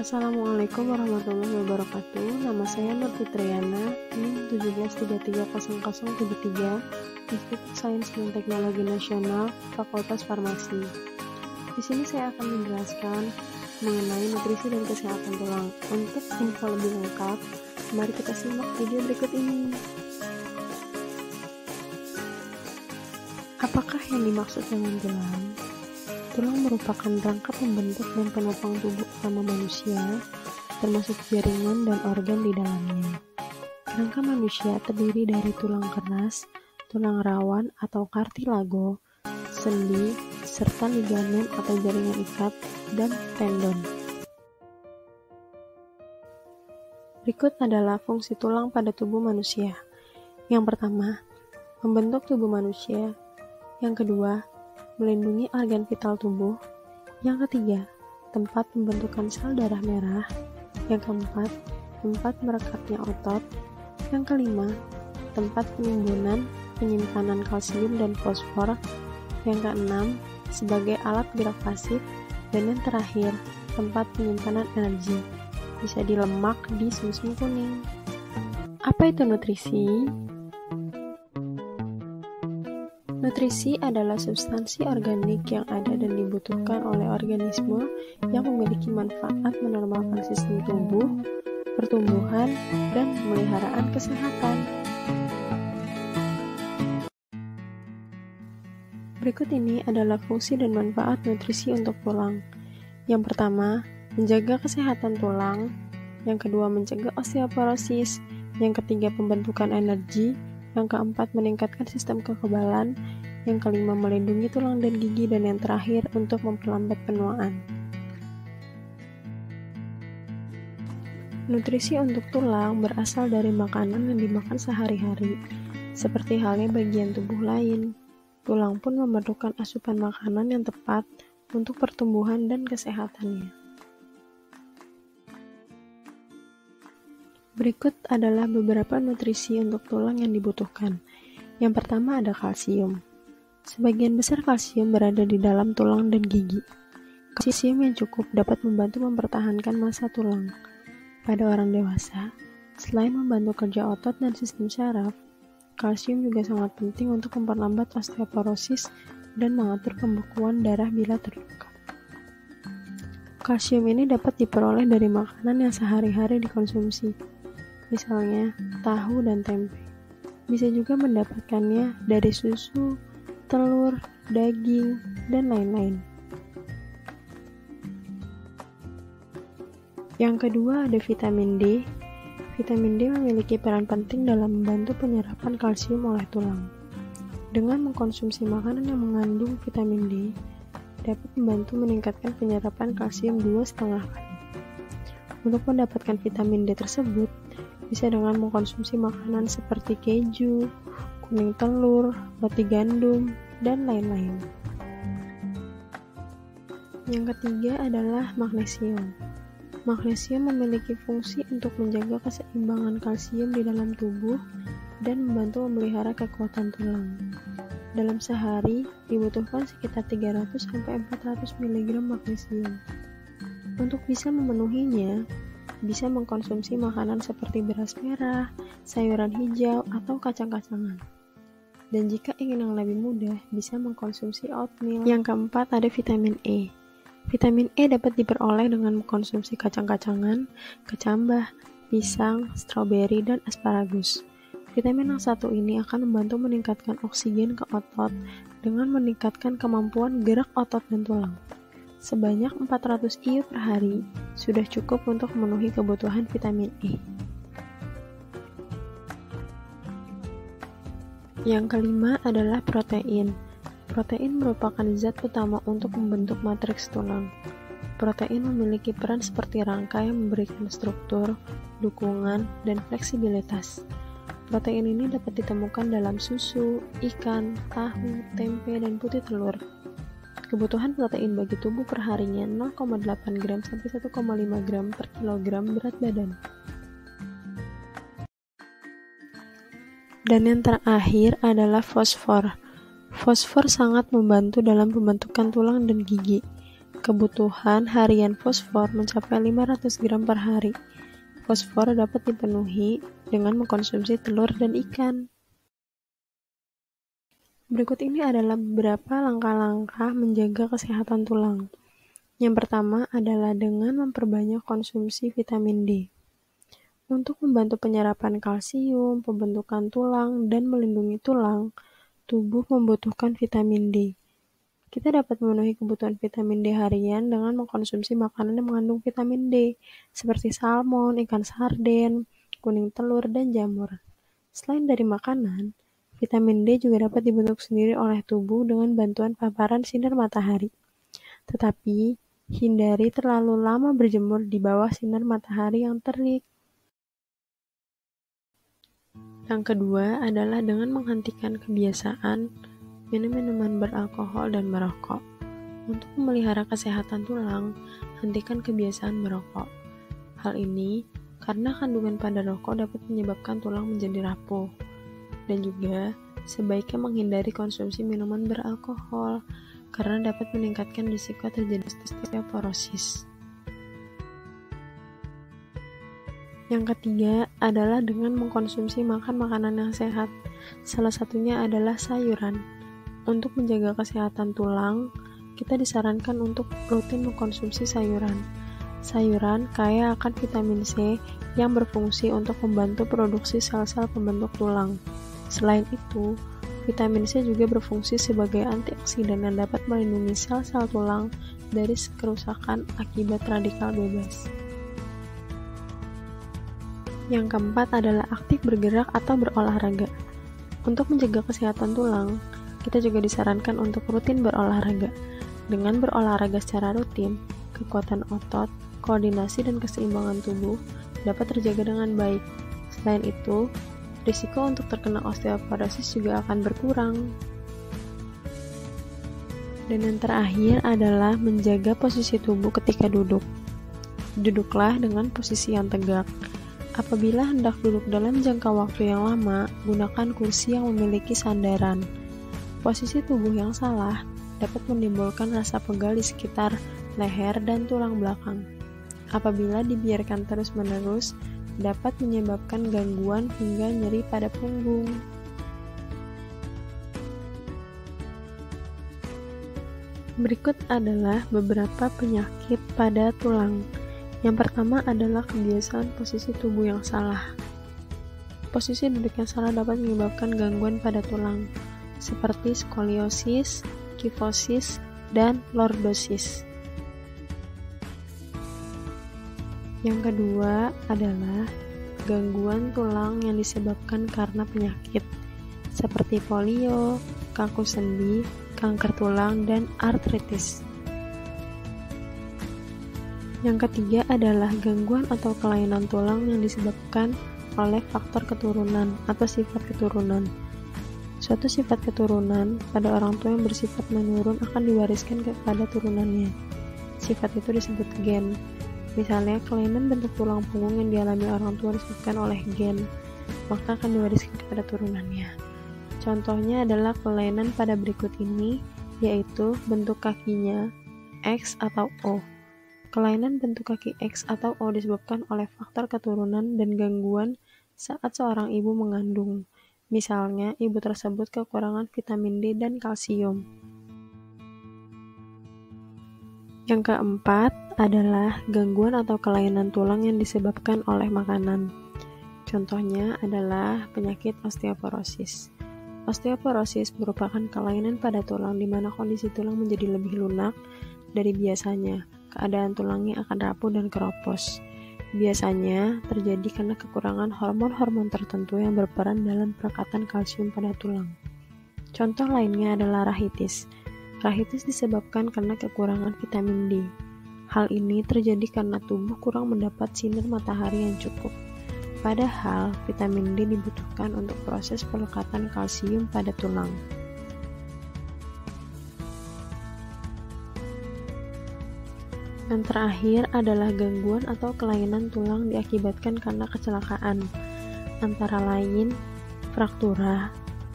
Assalamualaikum warahmatullahi wabarakatuh. Nama saya Nur Fitriana, NIM 17330073, Institut Sains dan Teknologi Nasional, Fakultas Farmasi. Di sini saya akan menjelaskan mengenai nutrisi dan kesehatan tulang. Untuk info lebih lengkap, mari kita simak video berikut ini. Apakah yang dimaksud dengan tulang? Tulang merupakan rangka pembentuk dan penopang tubuh utama manusia, termasuk jaringan dan organ di dalamnya. Kerangka manusia terdiri dari tulang keras, tulang rawan atau kartilago, sendi, serta ligamen atau jaringan ikat, dan tendon. Berikut adalah fungsi tulang pada tubuh manusia. Yang pertama, membentuk tubuh manusia. Yang kedua, melindungi organ vital tubuh. Yang ketiga, tempat pembentukan sel darah merah. Yang keempat, tempat merekatnya otot. Yang kelima, tempat penimbunan penyimpanan kalsium dan fosfor. Yang keenam, sebagai alat gerak pasif. Dan yang terakhir, tempat penyimpanan energi, bisa di lemak di sumsum kuning. Apa itu nutrisi? Nutrisi adalah substansi organik yang ada dan dibutuhkan oleh organisme yang memiliki manfaat menormalkan sistem tubuh, pertumbuhan, dan pemeliharaan kesehatan. Berikut ini adalah fungsi dan manfaat nutrisi untuk tulang. Yang pertama, menjaga kesehatan tulang. Yang kedua, mencegah osteoporosis. Yang ketiga, pembentukan energi. Yang keempat, meningkatkan sistem kekebalan. Yang kelima, melindungi tulang dan gigi. Dan yang terakhir, untuk memperlambat penuaan. Nutrisi untuk tulang berasal dari makanan yang dimakan sehari-hari, seperti halnya bagian tubuh lain. Tulang pun memerlukan asupan makanan yang tepat untuk pertumbuhan dan kesehatannya. Berikut adalah beberapa nutrisi untuk tulang yang dibutuhkan. Yang pertama ada kalsium. Sebagian besar kalsium berada di dalam tulang dan gigi. Kalsium yang cukup dapat membantu mempertahankan massa tulang. Pada orang dewasa, selain membantu kerja otot dan sistem saraf, kalsium juga sangat penting untuk memperlambat osteoporosis dan mengatur pembekuan darah bila terluka. Kalsium ini dapat diperoleh dari makanan yang sehari-hari dikonsumsi, misalnya tahu dan tempe. Bisa juga mendapatkannya dari susu, telur, daging, dan lain-lain. Yang kedua ada vitamin D. Vitamin D memiliki peran penting dalam membantu penyerapan kalsium oleh tulang. Dengan mengkonsumsi makanan yang mengandung vitamin D, dapat membantu meningkatkan penyerapan kalsium 2,5 kali. Untuk mendapatkan vitamin D tersebut, bisa dengan mengkonsumsi makanan seperti keju, kuning telur, roti gandum, dan lain-lain. Yang ketiga adalah magnesium. Magnesium memiliki fungsi untuk menjaga keseimbangan kalsium di dalam tubuh dan membantu memelihara kekuatan tulang. Dalam sehari, dibutuhkan sekitar 300-400 mg magnesium. Untuk bisa memenuhinya, bisa mengkonsumsi makanan seperti beras merah, sayuran hijau, atau kacang-kacangan. Dan jika ingin yang lebih mudah, bisa mengkonsumsi oatmeal. Yang keempat ada vitamin E. Vitamin E dapat diperoleh dengan mengkonsumsi kacang-kacangan, kecambah, pisang, stroberi, dan asparagus. Vitamin yang satu ini akan membantu meningkatkan oksigen ke otot dengan meningkatkan kemampuan gerak otot dan tulang. Sebanyak 400 IU per hari sudah cukup untuk memenuhi kebutuhan vitamin E. Yang kelima adalah protein. Protein merupakan zat utama untuk membentuk matriks tulang. Protein memiliki peran seperti rangka yang memberikan struktur, dukungan, dan fleksibilitas. Protein ini dapat ditemukan dalam susu, ikan, tahu, tempe, dan putih telur. Kebutuhan protein bagi tubuh perharinya 0,8 gram sampai 1,5 gram per kilogram berat badan. Dan yang terakhir adalah fosfor. Fosfor sangat membantu dalam pembentukan tulang dan gigi. Kebutuhan harian fosfor mencapai 500 gram per hari. Fosfor dapat dipenuhi dengan mengkonsumsi telur dan ikan. Berikut ini adalah beberapa langkah-langkah menjaga kesehatan tulang. Yang pertama adalah dengan memperbanyak konsumsi vitamin D. Untuk membantu penyerapan kalsium, pembentukan tulang, dan melindungi tulang, tubuh membutuhkan vitamin D. Kita dapat memenuhi kebutuhan vitamin D harian dengan mengkonsumsi makanan yang mengandung vitamin D, seperti salmon, ikan sarden, kuning telur, dan jamur. Selain dari makanan, vitamin D juga dapat dibentuk sendiri oleh tubuh dengan bantuan paparan sinar matahari. Tetapi, hindari terlalu lama berjemur di bawah sinar matahari yang terik. Yang kedua adalah dengan menghentikan kebiasaan minum minuman beralkohol dan merokok. Untuk memelihara kesehatan tulang, hentikan kebiasaan merokok. Hal ini karena kandungan pada rokok dapat menyebabkan tulang menjadi rapuh. Dan juga sebaiknya menghindari konsumsi minuman beralkohol karena dapat meningkatkan risiko terjadi osteoporosis. Yang ketiga adalah dengan mengkonsumsi makanan yang sehat. Salah satunya adalah sayuran. Untuk menjaga kesehatan tulang, kita disarankan untuk rutin mengkonsumsi sayuran. Sayuran kaya akan vitamin C yang berfungsi untuk membantu produksi sel-sel pembentuk tulang. Selain itu, vitamin C juga berfungsi sebagai antioksidan yang dapat melindungi sel-sel tulang dari kerusakan akibat radikal bebas. Yang keempat adalah aktif bergerak atau berolahraga. Untuk menjaga kesehatan tulang, kita juga disarankan untuk rutin berolahraga. Dengan berolahraga secara rutin, kekuatan otot, koordinasi, dan keseimbangan tubuh dapat terjaga dengan baik. Selain itu, risiko untuk terkena osteoporosis juga akan berkurang. Dan yang terakhir adalah menjaga posisi tubuh ketika duduk. Duduklah dengan posisi yang tegak. Apabila hendak duduk dalam jangka waktu yang lama, gunakan kursi yang memiliki sandaran. Posisi tubuh yang salah dapat menimbulkan rasa pegal di sekitar leher dan tulang belakang. Apabila dibiarkan terus-menerus, dapat menyebabkan gangguan hingga nyeri pada punggung. Berikut adalah beberapa penyakit pada tulang. Yang pertama adalah kebiasaan posisi tubuh yang salah. Posisi duduk yang salah dapat menyebabkan gangguan pada tulang, seperti skoliosis, kifosis, dan lordosis. Yang kedua adalah gangguan tulang yang disebabkan karena penyakit, seperti polio, kanker sendi, kanker tulang, dan artritis. Yang ketiga adalah gangguan atau kelainan tulang yang disebabkan oleh faktor keturunan atau sifat keturunan. Suatu sifat keturunan pada orang tua yang bersifat menurun akan diwariskan kepada turunannya. Sifat itu disebut gen. Misalnya, kelainan bentuk tulang punggung yang dialami orang tua disebabkan oleh gen, maka akan diwariskan kepada turunannya. Contohnya adalah kelainan pada berikut ini, yaitu bentuk kakinya X atau O. Kelainan bentuk kaki X atau O disebabkan oleh faktor keturunan dan gangguan saat seorang ibu mengandung. Misalnya, ibu tersebut kekurangan vitamin D dan kalsium. Yang keempat adalah gangguan atau kelainan tulang yang disebabkan oleh makanan. Contohnya adalah penyakit osteoporosis. Osteoporosis merupakan kelainan pada tulang di mana kondisi tulang menjadi lebih lunak dari biasanya. Keadaan tulangnya akan rapuh dan keropos. Biasanya terjadi karena kekurangan hormon-hormon tertentu yang berperan dalam perekatan kalsium pada tulang. Contoh lainnya adalah rahitis. Rahitis disebabkan karena kekurangan vitamin D. Hal ini terjadi karena tubuh kurang mendapat sinar matahari yang cukup. Padahal, vitamin D dibutuhkan untuk proses pelekatan kalsium pada tulang. Yang terakhir adalah gangguan atau kelainan tulang diakibatkan karena kecelakaan, antara lain fraktura,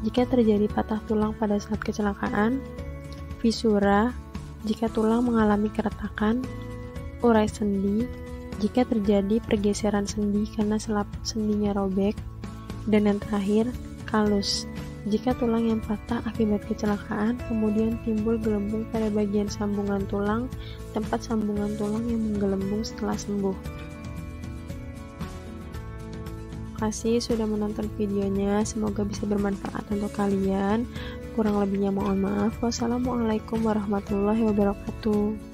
jika terjadi patah tulang pada saat kecelakaan, fisura, jika tulang mengalami keretakan, urai sendi, jika terjadi pergeseran sendi karena selaput sendinya robek, dan yang terakhir, kalus, jika tulang yang patah akibat kecelakaan, kemudian timbul gelembung pada bagian sambungan tulang, tempat sambungan tulang yang menggelembung setelah sembuh. Terima kasih sudah menonton videonya, semoga bisa bermanfaat untuk kalian. Kurang lebihnya mohon maaf. Wassalamualaikum warahmatullahi wabarakatuh.